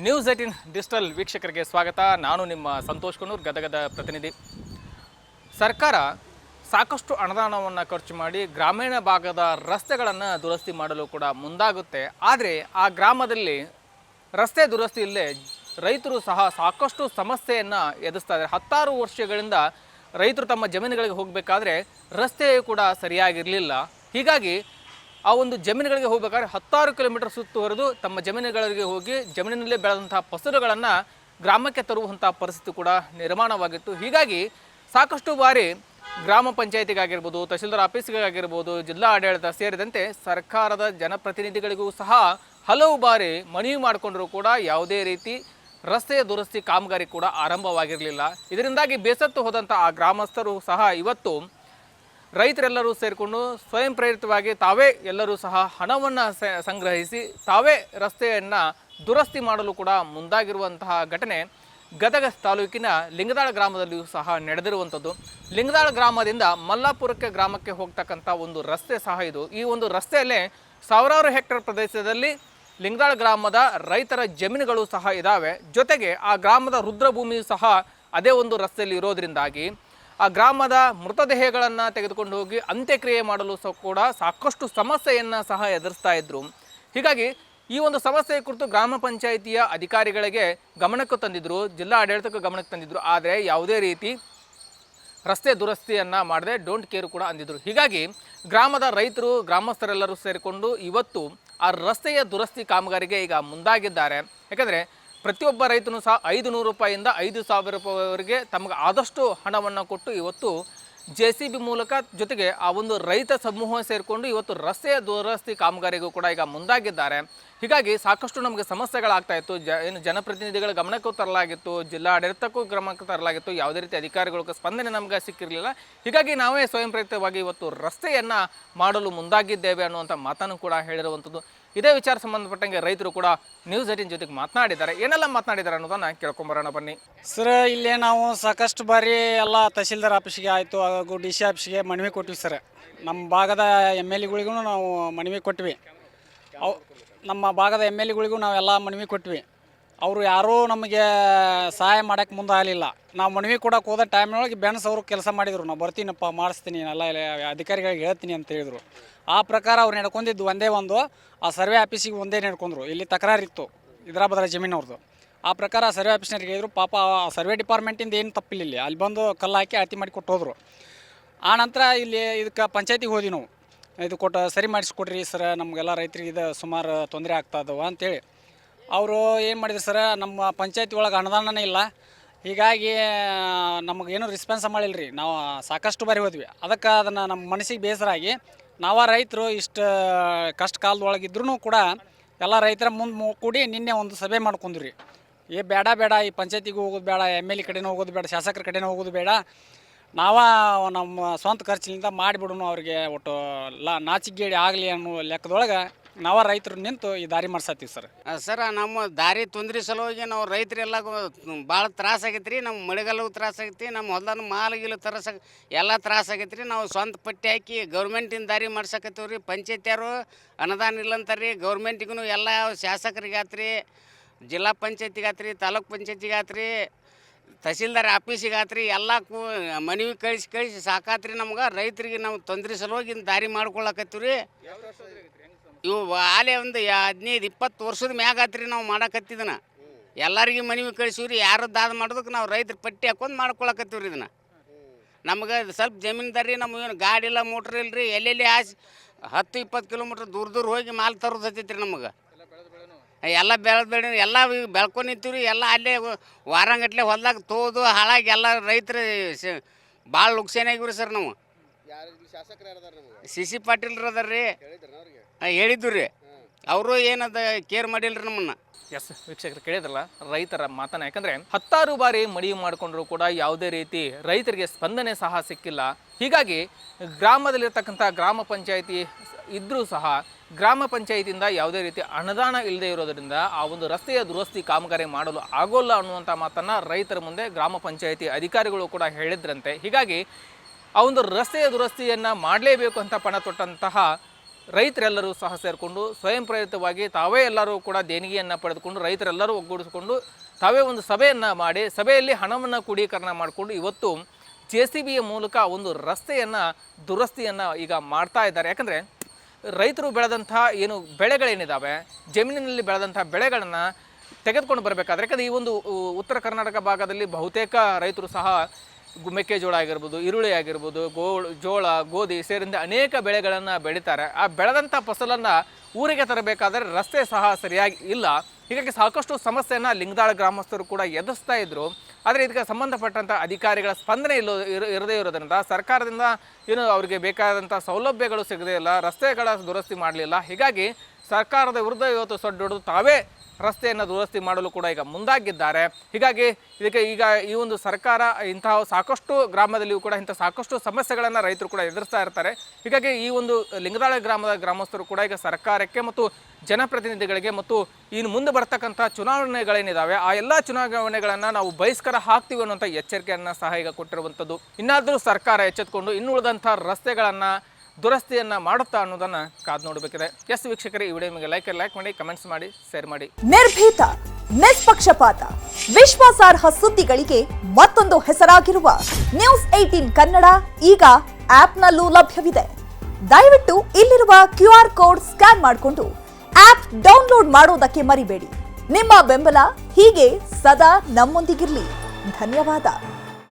News 18 digital ವೀಕ್ಷಕರಿಗೆ ಸ್ವಾಗತ. ನಾನು ನಿಮ್ಮ ಸಂತೋಷ್ ಕುನ್ನೂರ್, ಗದಗದ ಪ್ರತಿನಿಧಿ. ಸರ್ಕಾರ ಸಾಕಷ್ಟು ಅನುದಾನವನ್ನು ಖರ್ಚು ಮಾಡಿ ಗ್ರಾಮೀಣ ಭಾಗದ ರಸ್ತೆಗಳನ್ನು ದುರಸ್ತಿ ಮಾಡಲು ಕೂಡ ಮುಂದಾಗುತ್ತೆ. ಆದರೆ ಆ ಗ್ರಾಮದಲ್ಲಿ ರಸ್ತೆ ದುರಸ್ತಿ ಇಲ್ಲದೆ ರೈತರು ಸಹ ಸಾಕಷ್ಟು ಸಮಸ್ಯೆಯನ್ನು ಎದುರಿಸ್ತಾ ಇದ್ದಾರೆ. 10 ವರ್ಷಗಳಿಂದ ರೈತರು ತಮ್ಮ ಜಮೀನುಗಳಿಗೆ ಹೋಗಬೇಕಾದ್ರೆ ರಸ್ತೆಯೂ ಕೂಡ ಸರಿಯಾಗಿರಲಿಲ್ಲ. ಹೀಗಾಗಿ ಆ ಒಂದು ಜಮೀನುಗಳಿಗೆ ಹೋಗಬೇಕಾದ್ರೆ 16 ಕಿಲೋಮೀಟರ್ ಸುತ್ತುವರೆದು ತಮ್ಮ ಜಮೀನುಗಳಿಗೆ ಹೋಗಿ ಜಮೀನಿನಲ್ಲೇ ಬೆಳೆದಂತಹ ಫಸಲುಗಳನ್ನು ಗ್ರಾಮಕ್ಕೆ ತರುವಂಥ ಪರಿಸ್ಥಿತಿ ಕೂಡ ನಿರ್ಮಾಣವಾಗಿತ್ತು. ಹೀಗಾಗಿ ಸಾಕಷ್ಟು ಬಾರಿ ಗ್ರಾಮ ಪಂಚಾಯತಿಗಾಗಿರ್ಬೋದು, ತಹಶೀಲ್ದಾರ್ ಆಫೀಸ್ಗಾಗಿರ್ಬೋದು, ಜಿಲ್ಲಾ ಆಡಳಿತ ಸೇರಿದಂತೆ ಸರ್ಕಾರದ ಜನಪ್ರತಿನಿಧಿಗಳಿಗೂ ಸಹ ಹಲವು ಬಾರಿ ಮನವಿ ಮಾಡಿಕೊಂಡರೂ ಕೂಡ ಯಾವುದೇ ರೀತಿ ರಸ್ತೆಯ ದುರಸ್ತಿ ಕಾಮಗಾರಿ ಕೂಡ ಆರಂಭವಾಗಿರಲಿಲ್ಲ. ಇದರಿಂದಾಗಿ ಬೇಸತ್ತು ಹೋದಂಥ ಆ ಗ್ರಾಮಸ್ಥರು ಸಹ ಇವತ್ತು ರೈತರೆಲ್ಲರೂ ಸೇರಿಕೊಂಡು ಸ್ವಯಂ ಪ್ರೇರಿತವಾಗಿ ತಾವೇ ಎಲ್ಲರೂ ಸಹ ಹಣವನ್ನು ಸಂಗ್ರಹಿಸಿ ತಾವೇ ರಸ್ತೆಯನ್ನು ದುರಸ್ತಿ ಮಾಡಲು ಕೂಡ ಮುಂದಾಗಿರುವಂತಹ ಘಟನೆ ಗದಗ ತಾಲೂಕಿನ ಲಿಂಗದಾಳ ಗ್ರಾಮದಲ್ಲಿಯೂ ಸಹ ನಡೆದಿರುವಂಥದ್ದು. ಲಿಂಗದಾಳ ಗ್ರಾಮದಿಂದ ಮಲ್ಲಾಪುರಕ್ಕೆ ಗ್ರಾಮಕ್ಕೆ ಹೋಗ್ತಕ್ಕಂಥ ಒಂದು ರಸ್ತೆ ಸಹ ಇದು. ಈ ಒಂದು ರಸ್ತೆಯಲ್ಲೇ ಸಾವಿರಾರು ಹೆಕ್ಟೇರ್ ಪ್ರದೇಶದಲ್ಲಿ ಲಿಂಗದಾಳ ಗ್ರಾಮದ ರೈತರ ಜಮೀನುಗಳು ಸಹ ಇದ್ದಾವೆ. ಜೊತೆಗೆ ಆ ಗ್ರಾಮದ ರುದ್ರಭೂಮಿಯು ಸಹ ಅದೇ ಒಂದು ರಸ್ತೆಯಲ್ಲಿ ಇರೋದರಿಂದಾಗಿ ಆ ಗ್ರಾಮದ ಮೃತದೇಹಗಳನ್ನು ತೆಗೆದುಕೊಂಡು ಹೋಗಿ ಅಂತ್ಯಕ್ರಿಯೆ ಮಾಡಲು ಸಹ ಕೂಡ ಸಾಕಷ್ಟು ಸಮಸ್ಯೆಯನ್ನು ಸಹ ಎದುರಿಸ್ತಾ ಇದ್ರು. ಹೀಗಾಗಿ ಈ ಒಂದು ಸಮಸ್ಯೆ ಕುರಿತು ಗ್ರಾಮ ಪಂಚಾಯಿತಿಯ ಅಧಿಕಾರಿಗಳಿಗೆ ಗಮನಕ್ಕೆ ತಂದಿದ್ರು, ಜಿಲ್ಲಾ ಆಡಳಿತಕ್ಕೂ ಗಮನಕ್ಕೆ ತಂದಿದ್ರು. ಆದರೆ ಯಾವುದೇ ರೀತಿ ರಸ್ತೆ ದುರಸ್ತಿಯನ್ನು ಮಾಡದೆ ಡೋಂಟ್ ಕೇರ್ ಕೂಡ ಅಂದಿದ್ರು. ಹೀಗಾಗಿ ಗ್ರಾಮದ ರೈತರು ಗ್ರಾಮಸ್ಥರೆಲ್ಲರೂ ಸೇರಿಕೊಂಡು ಇವತ್ತು ಆ ರಸ್ತೆಯ ದುರಸ್ತಿ ಕಾಮಗಾರಿಗೆ ಈಗ ಮುಂದಾಗಿದ್ದಾರೆ. ಯಾಕಂದರೆ ಪ್ರತಿಯೊಬ್ಬ ರೈತನು ಸಹ 500 ರೂಪಾಯಿಂದ 5,000 ರೂಪಾಯಿವರೆಗೆ ತಮಗೆ ಆದಷ್ಟು ಹಣವನ್ನು ಕೊಟ್ಟು ಇವತ್ತು JCB ಮೂಲಕ ಜೊತೆಗೆ ಆ ಒಂದು ರೈತ ಸಮೂಹ ಸೇರಿಕೊಂಡು ಇವತ್ತು ರಸ್ತೆಯ ದುರಸ್ತಿ ಕಾಮಗಾರಿಗೂ ಕೂಡ ಈಗ ಮುಂದಾಗಿದ್ದಾರೆ. ಹೀಗಾಗಿ ಸಾಕಷ್ಟು ನಮಗೆ ಸಮಸ್ಯೆಗಳಾಗ್ತಾ ಇತ್ತು. ಜನಪ್ರತಿನಿಧಿಗಳ ಗಮನಕ್ಕೂ ತರಲಾಗಿತ್ತು, ಜಿಲ್ಲಾ ಆಡಳಿತಕ್ಕೂ ಗಮನಕ್ಕೆ ತರಲಾಗಿತ್ತು. ಯಾವುದೇ ರೀತಿ ಅಧಿಕಾರಿಗಳ ಸ್ಪಂದನೆ ನಮಗೆ ಸಿಕ್ಕಿರಲಿಲ್ಲ. ಹೀಗಾಗಿ ನಾವೇ ಸ್ವಯಂ ಪ್ರೇರಿತವಾಗಿ ಇವತ್ತು ರಸ್ತೆಯನ್ನು ಮಾಡಲು ಮುಂದಾಗಿದ್ದೇವೆ ಅನ್ನುವಂಥ ಮಾತನ್ನು ಕೂಡ ಹೇಳಿರುವಂಥದ್ದು. ಇದೇ ವಿಚಾರ ಸಂಬಂಧಪಟ್ಟಂಗೆ ರೈತರು ಕೂಡ ನ್ಯೂಸ್ 18 ಜೊತೆಗೆ ಮಾತನಾಡಿದ್ದಾರೆ. ಏನೆಲ್ಲ ಮಾತನಾಡಿದ್ದಾರೆ ಅನ್ನೋದನ್ನು ಕೇಳ್ಕೊಂಬರೋಣ ಬನ್ನಿ. ಸರ್, ಇಲ್ಲಿ ನಾವು ಸಾಕಷ್ಟು ಬಾರಿ ಎಲ್ಲ ತಹಶೀಲ್ದಾರ್ ಆಫೀಸ್ಗೆ ಆಯಿತು ಹಾಗೂ DC ಆಫೀಸ್ಗೆ ಮನವಿ ಕೊಟ್ವಿ ಸರ್. ನಮ್ಮ ಭಾಗದ MLAಗಳಿಗೂ ನಾವು ಮನವಿ ಕೊಟ್ವಿ. ನಮ್ಮ ಭಾಗದ MLAಗಳಿಗೂ ನಾವೆಲ್ಲ ಮನವಿ ಕೊಟ್ವಿ. ಅವರು ಯಾರೂ ನಮಗೆ ಸಹಾಯ ಮಾಡೋಕ್ಕೆ ಮುಂದಾಗಲಿಲ್ಲ. ನಾವು ಮನವಿ ಕೊಡೋಕೆ ಹೋದ ಟೈಮ್ನೊಳಗೆ ಅವರು ಕೆಲಸ ಮಾಡಿದರು. ನಾವು ಬರ್ತೀನಪ್ಪ, ಮಾಡಿಸ್ತೀನಿ, ಎಲ್ಲ ಅಧಿಕಾರಿಗಳಿಗೆ ಹೇಳ್ತೀನಿ ಅಂತ ಹೇಳಿದರು. ಆ ಪ್ರಕಾರ ಅವ್ರು ನಡ್ಕೊಂಡಿದ್ದು ಒಂದೇ ಒಂದು ಆ ಸರ್ವೆ ಆಫೀಸಿಗೆ ಒಂದೇ ನಡ್ಕೊಂಡ್ರು. ಇಲ್ಲಿ ತಕರಾರಿತ್ತು ಹೈದರಾಬಾದ್ರ ಜಮೀನವ್ರದ್ದು. ಆ ಪ್ರಕಾರ ಸರ್ವೆ ಆಫೀಸ್ನವ್ರಿಗೆ ಹೇಳಿದ್ರು. ಪಾಪ ಆ ಸರ್ವೆ ಡಿಪಾರ್ಟ್ಮೆಂಟಿಂದ ಏನು ತಪ್ಪಿಲ್ಲ, ಇಲ್ಲಿ ಅಲ್ಲಿ ಬಂದು ಕಲ್ಲು ಹಾಕಿ ಅಳತೆ ಮಾಡಿ ಕೊಟ್ಟು ಹೋದರು. ಆ ನಂತರ ಇಲ್ಲಿ ಇದಕ್ಕೆ ಪಂಚಾಯತಿಗೆ ಹೋದ್ವಿ ನಾವು. ಇದು ಕೊಟ್ಟು ಸರಿ ಮಾಡಿಸ್ಕೊಡ್ರಿ ಸರ್, ನಮಗೆಲ್ಲ ರೈತರಿಗೆ ಇದು ಸುಮಾರು ತೊಂದರೆ ಆಗ್ತಾಯಿದ್ದವು ಅಂತೇಳಿ. ಅವರು ಏನು ಮಾಡಿದ್ರು ಸರ್, ನಮ್ಮ ಪಂಚಾಯತಿ ಒಳಗೆ ಅನುದಾನನೇ ಇಲ್ಲ. ಹೀಗಾಗಿ ನಮಗೇನು ರೆಸ್ಪಾನ್ಸ್ ಮಾಡಿಲ್ಲ ರೀ. ನಾವು ಸಾಕಷ್ಟು ಬಾರಿ ಹೋದ್ವಿ. ಅದಕ್ಕೆ ಅದನ್ನು ನಮ್ಮ ಮನಸ್ಸಿಗೆ ಬೇಸರ ಆಗಿ ನಾವು ರೈತರು ಇಷ್ಟು ಕಷ್ಟ ಕಾಲದೊಳಗಿದ್ರೂ ಕೂಡ ಎಲ್ಲ ರೈತರ ಮುಂದೆ ಕೂಡಿ ನಿನ್ನೆ ಒಂದು ಸಭೆ ಮಾಡ್ಕೊಂಡ್ರಿ. ಬೇಡ ಈ ಪಂಚಾಯತಿಗೆ ಹೋಗೋದು ಬೇಡ, MLA ಕಡೆನೂ ಹೋಗೋದು ಬೇಡ, ಶಾಸಕರ ಕಡೆನೂ ಹೋಗೋದು ಬೇಡ, ನಮ್ಮ ಸ್ವಂತ ಖರ್ಚಿನಿಂದ ಮಾಡಿಬಿಡೋಣ, ಅವ್ರಿಗೆ ಒಟ್ಟು ನಾಚಿಗೇಡಿ ಆಗಲಿ ಅನ್ನೋ ಲೆಕ್ಕದೊಳಗೆ ರೈತರು ನಿಂತು ಈ ದಾರಿ ಮಾಡ್ಸತ್ತೀವಿ ಸರ್. ಸರ್, ನಮ್ಮ ದಾರಿ ತೊಂದರೆ ಸಲುವಾಗಿ ನಾವು ರೈತರೆಲ್ಲ ಭಾಳ ತ್ರಾಸಾಗೈತೆ ರೀ. ನಮ್ಮ ಮಳೆಗಾಲವು ತ್ರಾಸಾಗೈತಿ, ನಮ್ಮ ಹೊಲ್ದಾನ ಮಾಲಗಿಲು ಎಲ್ಲ ತ್ರಾಸಾಗೈತೆ ರೀ. ನಾವು ಸ್ವಂತ ಪಟ್ಟಿ ಹಾಕಿ ಗೌರ್ಮೆಂಟಿನ ದಾರಿ ಮಾಡ್ಸಕತ್ತೀವಿ ರೀ. ಪಂಚಾಯತಿಯವರು ಅನುದಾನ ಇಲ್ಲ ಅಂತಾರೆ ರೀ. ಗೌರ್ಮೆಂಟಿಗೂ ಎಲ್ಲ ಶಾಸಕರಿಗೆ ಆತ್ರಿ, ಜಿಲ್ಲಾ ಪಂಚಾಯತಿಗೆ ಆತ್ರಿ, ತಾಲೂಕು ಪಂಚಾಯತಿಗೆ ಆತ್ರಿ, ತಹಸೀಲ್ದಾರ್ ಆಫೀಸಿಗೆ ಆತ್ರಿ, ಎಲ್ಲ ಮನವಿ ಕಳಿಸಿ ಸಾಕಾತ್ರಿ. ನಮ್ಗೆ ರೈತರಿಗೆ ನಾವು ತೊಂದರೆ ಸಲುವಾಗಿ ದಾರಿ ಮಾಡ್ಕೊಳಕತ್ತೀವಿ ರೀ. ಇವು ಆಲೆ ಒಂದು 15-20 ವರ್ಷದ ಮ್ಯಾಗ ಆತ್ರಿ ನಾವು ಮಾಡಕತ್ತಿದ್ದನ. ಎಲ್ಲರಿಗೆ ಮನವಿ ಕಳಿಸಿವ್ರಿ. ಯಾರು ದಾದ ಮಾಡೋದಕ್ಕೆ ನಾವು ರೈತರ ಪಟ್ಟಿ ಹಾಕೊಂಡು ಮಾಡ್ಕೊಳಕತ್ತೀವ್ರಿ. ಇದನ್ನು ನಮ್ಗೆ ಸ್ವಲ್ಪ ಜಮೀನ್ದಾರಿ, ನಮಗೇನು ಗಾಡಿ ಇಲ್ಲ, ಮೋಟ್ರ್ ಇಲ್ಲ ರೀ. ಎಲ್ಲೆಲ್ಲಿ 10-20 ಕಿಲೋಮೀಟ್ರ್ ದೂರ ಹೋಗಿ ಮಾಲ್ ತರೋದು ಹತ್ತೈತ್ರಿ. ನಮಗೆ ಎಲ್ಲ ಬೆಳೆ ಎಲ್ಲ ಬೆಳ್ಕೊಂಡು ನಿಂತೀವ್ರಿ. ಎಲ್ಲ ಅಲ್ಲೇ ವಾರಂಗಟ್ಲೆ ಹೊಲ್ದಾಗ ತೋದು ಹಾಳಾಗಿ ಎಲ್ಲ ರೈತರು ಭಾಳ ನುಕ್ಸಾನ ಆಗಿವ್ರಿ ಸರ್. ನಾವು CC ಪಾಟೀಲ್ರು ಅದಾರ ರೀ, ಹೇಳಿದ್ದು ರೀ. ಅವರು ಏನದ ಕೇರ್ ಮಾಡಿಲ್ರಿ ನಮ್ಮನ್ನು. ಎಸ್ ವೀಕ್ಷಕರು ಕೇಳಿದ್ರಲ್ಲ ರೈತರ ಮಾತನ್ನ. ಯಾಕಂದರೆ 10 ಬಾರಿ ಮನವಿ ಮಾಡಿಕೊಂಡ್ರು ಕೂಡ ಯಾವುದೇ ರೀತಿ ರೈತರಿಗೆ ಸ್ಪಂದನೆ ಸಹ ಸಿಕ್ಕಿಲ್ಲ. ಹೀಗಾಗಿ ಗ್ರಾಮದಲ್ಲಿರ್ತಕ್ಕಂಥ ಗ್ರಾಮ ಪಂಚಾಯಿತಿ ಇದ್ದರೂ ಸಹ ಗ್ರಾಮ ಪಂಚಾಯಿತಿಯಿಂದ ಯಾವುದೇ ರೀತಿ ಅನುದಾನ ಇಲ್ಲದೆ ಇರೋದರಿಂದ ಆ ಒಂದು ರಸ್ತೆಯ ದುರಸ್ತಿ ಕಾಮಗಾರಿ ಮಾಡಲು ಆಗೋಲ್ಲ ಅನ್ನುವಂಥ ಮಾತನ್ನು ರೈತರ ಮುಂದೆ ಗ್ರಾಮ ಪಂಚಾಯಿತಿ ಅಧಿಕಾರಿಗಳು ಕೂಡ ಹೇಳಿದ್ರಂತೆ. ಹೀಗಾಗಿ ಆ ಒಂದು ರಸ್ತೆಯ ದುರಸ್ತಿಯನ್ನು ಮಾಡಲೇಬೇಕು ಅಂತ ಪಣ ತೊಟ್ಟಂತಹ ರೈತರೆಲ್ಲರೂ ಸಹ ಸೇರಿಕೊಂಡು ಸ್ವಯಂ ಪ್ರೇರಿತವಾಗಿ ತಾವೇ ಎಲ್ಲರೂ ಕೂಡ ದೇಣಿಗೆಯನ್ನು ಪಡೆದುಕೊಂಡು ರೈತರೆಲ್ಲರೂ ಒಗ್ಗೂಡಿಸಿಕೊಂಡು ತಾವೇ ಒಂದು ಸಭೆಯನ್ನು ಮಾಡಿ ಸಭೆಯಲ್ಲಿ ಹಣವನ್ನು ಕ್ರೋಢೀಕರಣ ಮಾಡಿಕೊಂಡು ಇವತ್ತು JCBಯ ಮೂಲಕ ಒಂದು ರಸ್ತೆಯನ್ನು ದುರಸ್ತಿಯನ್ನು ಈಗ ಮಾಡ್ತಾ ಇದ್ದಾರೆ. ಯಾಕಂದರೆ ರೈತರು ಬೆಳೆದಂಥ ಏನು ಬೆಳೆಗಳೇನಿದ್ದಾವೆ ಜಮೀನಿನಲ್ಲಿ ಬೆಳೆದಂಥ ಬೆಳೆಗಳನ್ನು ತೆಗೆದುಕೊಂಡು ಬರಬೇಕಾದ್ರೆ, ಯಾಕಂದರೆ ಈ ಒಂದು ಉತ್ತರ ಕರ್ನಾಟಕ ಭಾಗದಲ್ಲಿ ಬಹುತೇಕ ರೈತರು ಸಹ ಮೆಕ್ಕೆಜೋಳ ಆಗಿರ್ಬೋದು, ಈರುಳ್ಳಿ ಆಗಿರ್ಬೋದು, ಜೋಳ, ಗೋಧಿ ಸೇರಿದಂತೆ ಅನೇಕ ಬೆಳೆಗಳನ್ನು ಬೆಳೀತಾರೆ. ಆ ಬೆಳೆದಂಥ ಫಸಲನ್ನು ಊರಿಗೆ ತರಬೇಕಾದರೆ ರಸ್ತೆ ಸಹ ಸರಿಯಾಗಿ ಇಲ್ಲ. ಹೀಗಾಗಿ ಸಾಕಷ್ಟು ಸಮಸ್ಯೆಯನ್ನು ಲಿಂಗದಾಳ ಗ್ರಾಮಸ್ಥರು ಕೂಡ ಎದುರಿಸ್ತಾ ಇದ್ದರು. ಆದರೆ ಇದಕ್ಕೆ ಸಂಬಂಧಪಟ್ಟಂಥ ಅಧಿಕಾರಿಗಳ ಸ್ಪಂದನೆ ಇರದೇ ಇರೋದ್ರಿಂದ ಸರ್ಕಾರದಿಂದ ಏನು ಅವರಿಗೆ ಬೇಕಾದಂಥ ಸೌಲಭ್ಯಗಳು ಸಿಗದೇ ಇಲ್ಲ, ರಸ್ತೆಗಳ ದುರಸ್ತಿ ಮಾಡಲಿಲ್ಲ. ಹೀಗಾಗಿ ಸರ್ಕಾರದ ವಿರುದ್ಧ ಇವತ್ತು ಸೊಡ್ಡೊಡೆದು ತಾವೇ ರಸ್ತೆಯನ್ನು ದುರಸ್ತಿ ಮಾಡಲು ಕೂಡ ಈಗ ಮುಂದಾಗಿದ್ದಾರೆ. ಹೀಗಾಗಿ ಇದಕ್ಕೆ ಈಗ ಈ ಒಂದು ಸರ್ಕಾರ ಇಂತಹ ಸಾಕಷ್ಟು ಗ್ರಾಮದಲ್ಲಿಯೂ ಕೂಡ ಇಂಥ ಸಾಕಷ್ಟು ಸಮಸ್ಯೆಗಳನ್ನು ರೈತರು ಕೂಡ ಎದುರಿಸ್ತಾ ಇರ್ತಾರೆ. ಹೀಗಾಗಿ ಈ ಒಂದು ಲಿಂಗದಾಳ ಗ್ರಾಮದ ಗ್ರಾಮಸ್ಥರು ಕೂಡ ಈಗ ಸರ್ಕಾರಕ್ಕೆ ಮತ್ತು ಜನಪ್ರತಿನಿಧಿಗಳಿಗೆ ಮತ್ತು ಇನ್ನು ಮುಂದೆ ಬರ್ತಕ್ಕಂಥ ಚುನಾವಣೆಗಳೇನಿದ್ದಾವೆ ಆ ಎಲ್ಲ ಚುನಾವಣೆಗಳನ್ನು ನಾವು ಬಹಿಷ್ಕಾರ ಹಾಕ್ತೀವಿ ಅನ್ನುವಂಥ ಎಚ್ಚರಿಕೆಯನ್ನು ಸಹ ಈಗ ಕೊಟ್ಟಿರುವಂಥದ್ದು. ಇನ್ನಾದರೂ ಸರ್ಕಾರ ಎಚ್ಚೆತ್ತುಕೊಂಡು ಇನ್ನುಳಿದಂಥ ರಸ್ತೆಗಳನ್ನು ದುರಸ್ತಿಯನ್ನು ಮಾಡುತ್ತಾ ಅನ್ನೋದನ್ನು ಕಾದು ನೋಡಬೇಕಿದೆ. ಎಸ್ ವೀಕ್ಷಕರೇ, ಈ ವಿಡಿಯೋ ನಿಮಗೆ ಲೈಕ್ ಮಾಡಿ, ಕಮೆಂಟ್ಸ್ ಮಾಡಿ, ಶೇರ್ ಮಾಡಿ. ನಿರ್ಭೀತ, ನಿಷ್ಪಕ್ಷಪಾತ, ವಿಶ್ವಾಸಾರ್ಹ ಸುದ್ದಿಗಳಿಗೆ ಮತ್ತೊಂದು ಹೆಸರಾಗಿರುವ ನ್ಯೂಸ್ 18 ಕನ್ನಡ ಈಗ ಆಪ್ನಲ್ಲೂ ಲಭ್ಯವಿದೆ. ದಯವಿಟ್ಟು ಇಲ್ಲಿರುವ QR ಕೋಡ್ ಸ್ಕ್ಯಾನ್ ಮಾಡಿಕೊಂಡು ಆಪ್ ಡೌನ್ಲೋಡ್ ಮಾಡೋದಕ್ಕೆ ಮರಿಬೇಡಿ. ನಿಮ್ಮ ಬೆಂಬಲ ಹೀಗೆ ಸದಾ ನಮ್ಮೊಂದಿಗಿರಲಿ. ಧನ್ಯವಾದ.